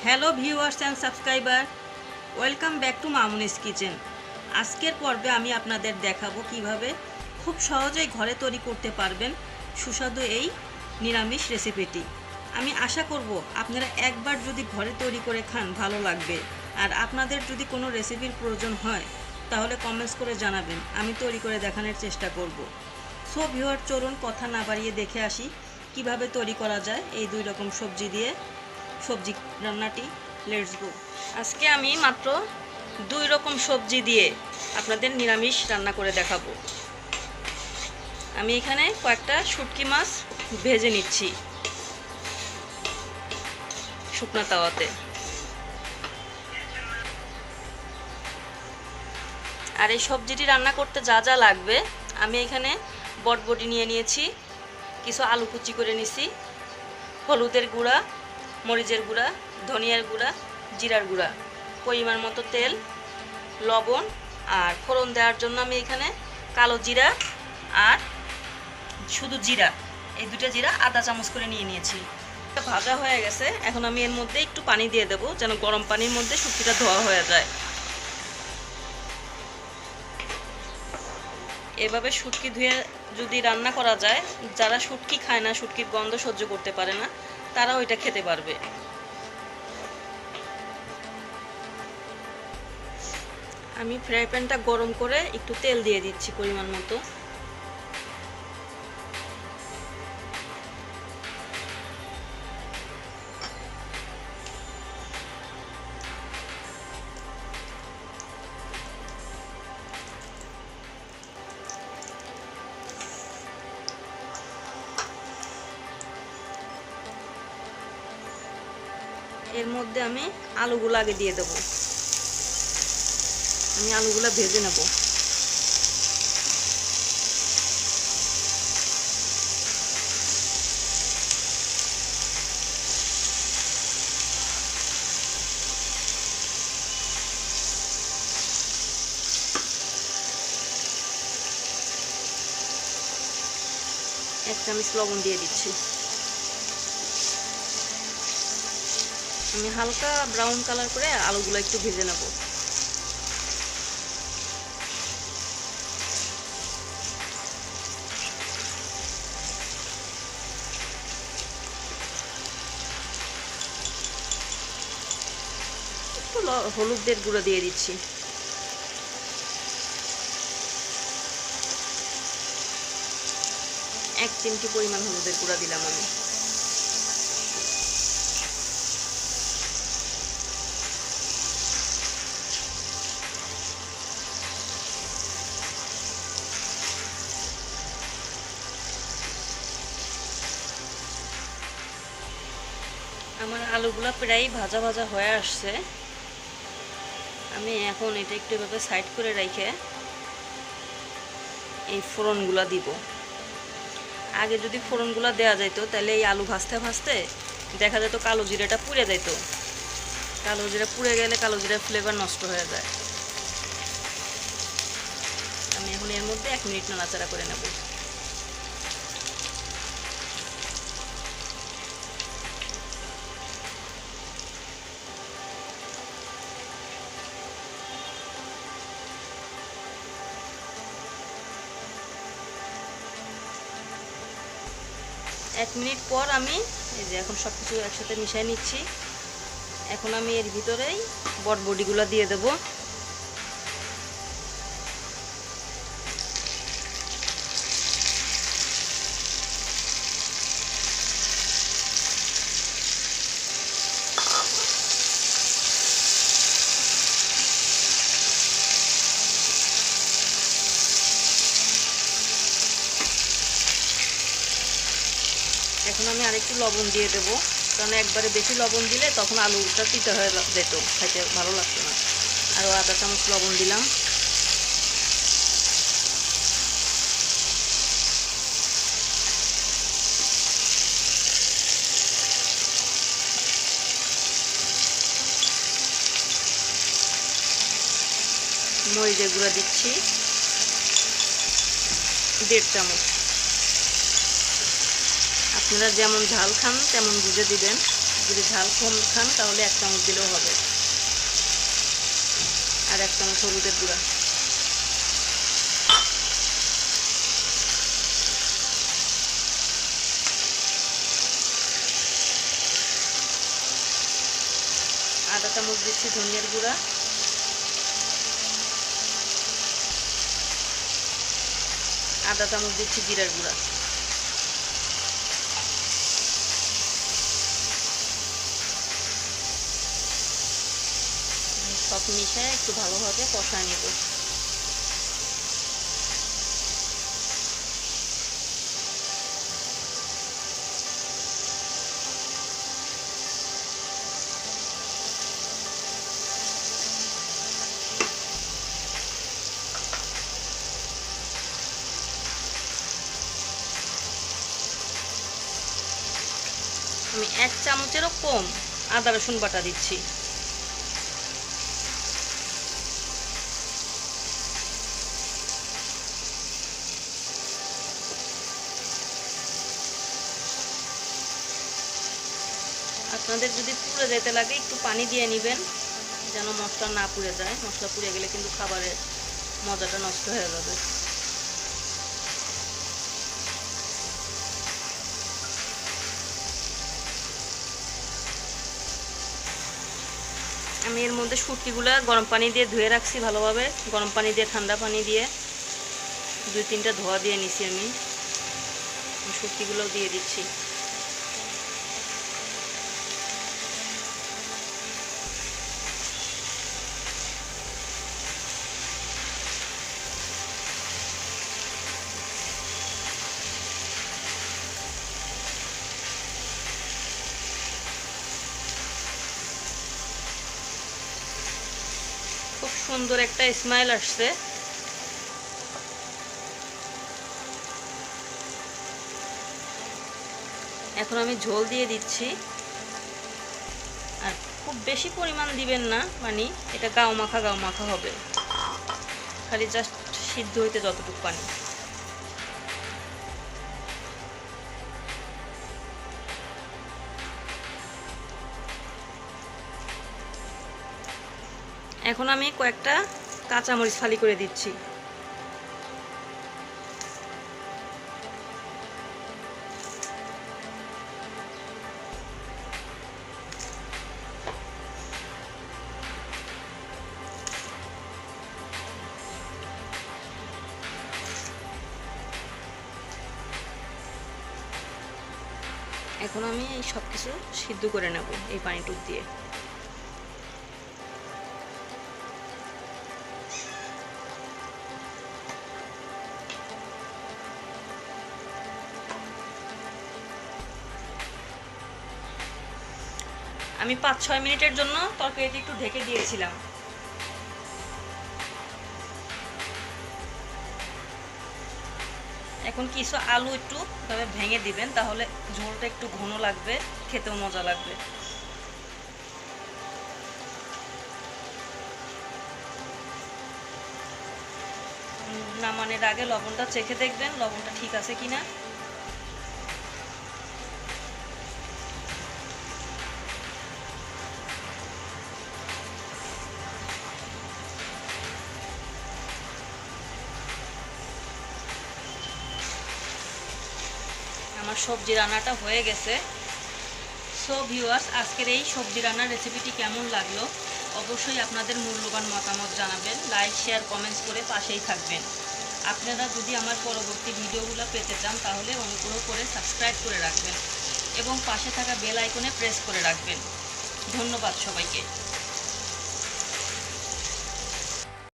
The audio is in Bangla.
Hello viewers and subscriber, welcome back to Mamuni's kitchen. আজকের পর্বে আমি আপনাদের দেখাবো কিভাবে খুব সহজেই ঘরে তৈরি করতে পারবেন সুস্বাদু এই নিরামিষ রেসিপিটি। আমি আশা করব আপনারা একবার যদি ঘরে তৈরি করে খান ভালো লাগবে। আর আপনাদের যদি কোনো রেসিপির প্রয়োজন হয় তাহলে কমেন্টস করে জানাবেন, আমি তৈরি করে দেখানোর চেষ্টা করব। সো ভিউয়ার, চলুন কথা না বাড়িয়ে দেখে আসি কিভাবে তৈরি করা যায় এই দুই রকম সবজি দিয়ে সবজি রান্নাটি। Let's go. আজকে আমি মাত্র দুই রকম সবজি দিয়ে আপনাদের নিরামিষ রান্না করে দেখাবো। আমি এখানে কয়েকটা শুটকি মাছ ভেজে নিচ্ছি শুকনো তাওয়াতে। আর এই সবজিটি রান্না করতে যা যা লাগবে, আমি এখানে বটবটি নিয়ে নিয়েছি, কিছু আলু কুচি করে নিছি, হলুদের গুঁড়া, মরিচের গুঁড়া, ধনিয়ার গুঁড়া, জিরার গুঁড়া, পরিমাণ মতো তেল, লবণ, আর ফোড়ন দেওয়ার জন্য আমি এখানে কালো জিরা আর শুধু জিরা, এই দুটো জিরা আধা চামচ করে নিয়ে নিয়েছি। ভাজা হয়ে গেছে, এখন আমি এর মধ্যে একটু পানি দিয়ে দেবো যেন গরম পানির মধ্যে শুটকিটা ধোয়া হয়ে যায়। এভাবে শুটকি ধুয়ে যদি রান্না করা যায়, যারা শুটকি খায় না, শুটকির গন্ধ সহ্য করতে পারে না, তারাও এটা খেতে পারবে। আমি ফ্রাই প্যানটা গরম করে একটু তেল দিয়ে দিচ্ছি পরিমাণ মতো। এর মধ্যে আমি আলুগুলো আগে দিয়ে দেব। আমি আলুগুলো ভেজে নেব। এক চামচ লবণ দিয়ে দিচ্ছি। আমি হালকা ব্রাউন কালার করে আলুগুলো একটু ভেজে নেব। একটু হলুদের গুঁড়ো দিয়ে দিচ্ছি। এক চিমটি পরিমাণ হলুদের গুঁড়া দিলাম আমি। আমার আলুগুলো প্রায় ভাজা ভাজা হয়ে আসছে। আমি এখন এটা একটু এভাবে সাইড করে রেখে এই ফোড়নগুলো দিব। আগে যদি ফোড়নগুলো দেওয়া যেত তাহলে এই আলু ভাজতে ভাজতে দেখা যেত কালো জিরাটা পুড়ে যেত। কালো জিরা পুড়ে গেলে কালো জিরার ফ্লেভার নষ্ট হয়ে যায়। আমি এখন এর মধ্যে 1 মিনিট নাড়াচাড়া করে নেব। এক মিনিট পর আমি এই যে এখন সব কিছু একসাথে মিশিয়ে নিচ্ছি। এখন আমি এর ভিতরেই বটবটিগুলো দিয়ে দেব। এখন আমি আরেকটু লবণ দিয়ে দেবো, কারণ একবারে বেশি লবণ দিলে তখন আলুটা তিতা হয়ে যেত, খাইতে ভালো লাগতো না। আরও আধা চামচ লবণ দিলাম। মরিচের গুঁড়া দিচ্ছি 1.5 চামচ। আপনারা যেমন ঝাল খান তেমন বুঝে দিবেন। যদি ঝাল কম খান তাহলে 1 চামচ দিলেও হবে। আর 1 চামচ হলুদের গুঁড়া। আধা চামচ দিচ্ছি ধনিয়ার গুঁড়া। আধা চামচ দিচ্ছি জিরার গুঁড়া। সব মিশিয়ে একটু ভালোভাবে কষায় নেব। আমি 1 চামচেরও কম আদা রসুন বাটা দিচ্ছি। আপনাদের যদি পুড়ে যেতে লাগে একটু পানি দিয়ে নেবেন, যেন মশলা না পুড়ে যায়। মশলা পুড়ে গেলে কিন্তু খাবারের মজাটা নষ্ট হয়ে যাবে। আমি এর মধ্যে শুটকিগুলো গরম পানি দিয়ে ধুয়ে রাখছি ভালোভাবে। গরম পানি দিয়ে ঠান্ডা পানি দিয়ে 2-3টা ধোয়া দিয়ে নিছি। আমি শুটকিগুলোও দিয়ে দিচ্ছি। খুব সুন্দর একটা স্মেল আসছে। এখন আমি ঝোল দিয়ে দিচ্ছি। আর খুব বেশি পরিমাণ দিবেন না, মানে এটা গাও মাখা হবে। খালি জাস্ট সিদ্ধ হইতে যতটুকু পানি। এখন আমি কয়েকটা কাঁচামরিচ ফালি করে দিচ্ছি। এখন আমি এই সব কিছু সিদ্ধ করে নেব এই পানিটুক দিয়ে। আমি 5-6 মিনিটের জন্য তরকারিটি একটু ঢেকে দিয়েছিলাম। এখন কিছু আলু একটু তবে ভেঙে দিবেন, তাহলে ঝোলটা একটু ঘন লাগবে, খেতেও মজা লাগবে। নামানোর আগে লবণটা চেখে দেখবেন লবণটা ঠিক আছে কিনা। আমার সবজি রান্নাটা হয়ে গেছে। সো ভিউয়ার্স, আজকের এই সবজি রান্নার রেসিপিটি কেমন লাগলো অবশ্যই আপনাদের মূল্যবান মতামত জানাবেন। লাইক, শেয়ার, কমেন্টস করে পাশেই থাকবেন। আপনারা যদি আমার পরবর্তী ভিডিওগুলো পেতে চান তাহলে অনুগ্রহ করে সাবস্ক্রাইব করে রাখবেন এবং পাশে থাকা বেল আইকনে প্রেস করে রাখবেন। ধন্যবাদ সবাইকে।